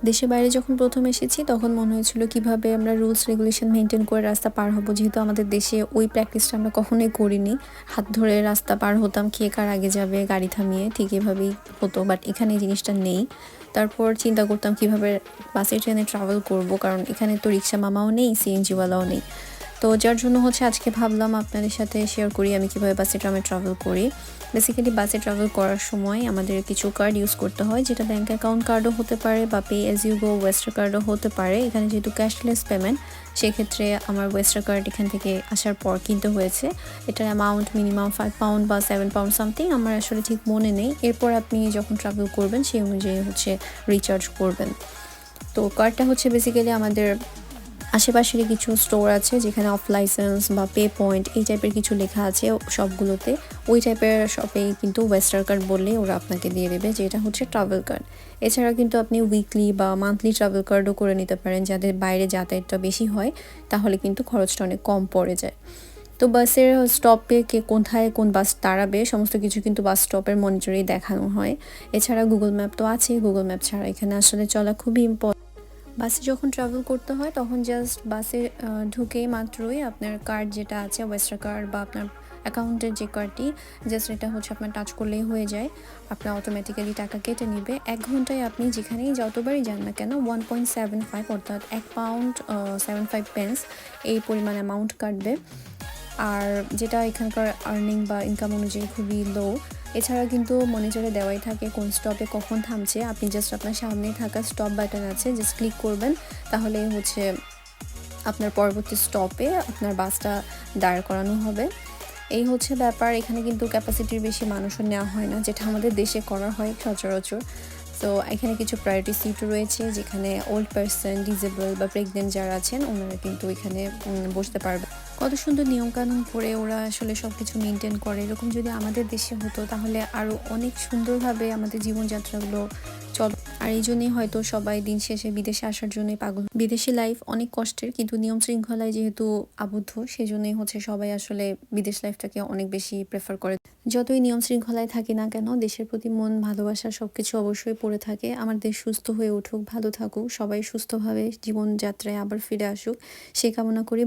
দেশের বাইরে যখন প্রথম এসেছি তখন মনে হয়েছিল কিভাবে আমরা রুলস রেগুলেশন মেনটেন করে রাস্তা পার হব, যেহেতু আমাদের দেশে ওই প্র্যাকটিসটা আমরা কখনোই করিনি। হাত ধরে রাস্তা পার হতাম, কে কার আগে যাবে গাড়ি থামিয়ে, ঠিক এভাবেই হতো। বাট এখানে এই জিনিসটা নেই। তারপর চিন্তা করতাম কিভাবে বাসে ট্রেনে ট্রাভেল করব, কারণ এখানে তো রিক্সা মামাও নেই, সিএনজিওয়ালাও নেই। তো যার জন্য আজকে ভাবলাম আপনাদের সাথে শেয়ার করি আমি কিভাবে বাসে ট্রামে ট্রাভেল করি। বেসিক্যালি বাসে ট্রাভেল করার সময় আমাদের কিছু কার্ড ইউজ করতে হয়, যেটা ব্যাঙ্ক অ্যাকাউন্ট কার্ডও হতে পারে বা pay as you go Oyster কার্ডও হতে পারে। এখানে যেহেতু ক্যাশলেস পেমেন্ট, সেক্ষেত্রে আমার ওয়েস্টার কার্ড এখান থেকে আসার পর কিনতে হয়েছে। এটার অ্যামাউন্ট মিনিমাম 5 পাউন্ড বা 7 পাউন্ড সামথিং, আমার আসলে ঠিক মনে নেই। এরপর আপনি যখন ট্রাভেল করবেন সেই অনুযায়ী রিচার্জ করবেন। তো কার্ডটা বেসিক্যালি আমাদের আশেপাশেরই কিছু স্টোর আছে যেখানে অফ লাইসেন্স বা পে পয়েন্ট এই টাইপের কিছু লেখা আছে সবগুলোতে। ওই টাইপের শপেই কিন্তু ওয়েস্টার কার্ড বললেই ওরা আপনাকে দিয়ে দেবে যে এটা ট্রাভেল কার্ড। এছাড়া কিন্তু আপনি উইকলি বা মান্থলি ট্রাভেল কার্ডও করে নিতে পারেন, যাদের বাইরে যাতায়াতটা বেশি হয়, তাহলে কিন্তু খরচটা অনেক কম পড়ে যায়। তো বাসের স্টপে কে কোথায় কোন বাস দাঁড়াবে সমস্ত কিছু কিন্তু বাস স্টপের মনিটরেই দেখানো হয়। এছাড়া গুগল ম্যাপ তো আছে, গুগল ম্যাপ ছাড়া এখানে আসলে চলা খুবই ইম্পর্টেন্ট। বাসে যখন ট্রাভেল করতে হয় তখন জাস্ট বাসে ঢুকেই মাত্রই আপনার কার্ড যেটা আছে ওয়েস্টার কার্ড বা আপনার অ্যাকাউন্টের যে কার্ডটি, জাস্ট এটা আপনার টাচ করলেই হয়ে যায়। আপনার অটোমেটিক্যালি টাকা কেটে নিবে। 1 ঘন্টায় আপনি যেখানেই যতবারই যান না কেন 1.75 অর্থাৎ 1 পাউন্ড 75 পেন্স এই পরিমাণ অ্যামাউন্ট কাটবে। আর যেটা এখানকার আর্নিং বা ইনকাম অনুযায়ী খুবই লো। এছাড়া কিন্তু মনিটরে দেওয়াই থাকে কোন স্টপে কখন থামছে। আপনি জাস্ট আপনার সামনে থাকা স্টপ বাটন আছে, জাস্ট ক্লিক করবেন, তাহলে আপনার পরবর্তী স্টপে আপনার বাসটা দাঁড় করানো হবে। এই ব্যাপার। এখানে কিন্তু ক্যাপাসিটির বেশি মানুষও নেওয়া হয় না, যেটা আমাদের দেশে করা হয় সচরাচর। তো এখানে কিছু প্রায়োরিটি সিটও রয়েছে, যেখানে ওল্ড পার্সন, ডিজেবল বা প্রেগনেন্ট যারা আছেন ওনারা কিন্তু এখানে বসতে পারবে। কত সুন্দর নিয়মকানুন করে ওরা আসলে সব কিছু মেনটেন করে। এরকম যদি আমাদের দেশে হতো তাহলে আরও অনেক সুন্দরভাবে আমাদের জীবনযাত্রাগুলো চল। আর এই জন্যই হয়তো সবাই দিন শেষে বিদেশে আসার জন্যই পাগল। বিদেশি লাইফ অনেক কষ্টের, কিন্তু নিয়ম শৃঙ্খলায় যেহেতু আবদ্ধ, সেজন্যই সবাই আসলে বিদেশ লাইফটাকে অনেক বেশি প্রেফার করে। যতই নিয়ম শৃঙ্খলায় থাকি না কেন, দেশের প্রতি মন ভালোবাসা সবকিছু অবশ্যই পড়ে থাকে। আমার দেশ সুস্থ হয়ে উঠুক, ভালো থাকুক, সবাই সুস্থভাবে জীবনযাত্রায় আবার ফিরে আসুক, সে কামনা করি।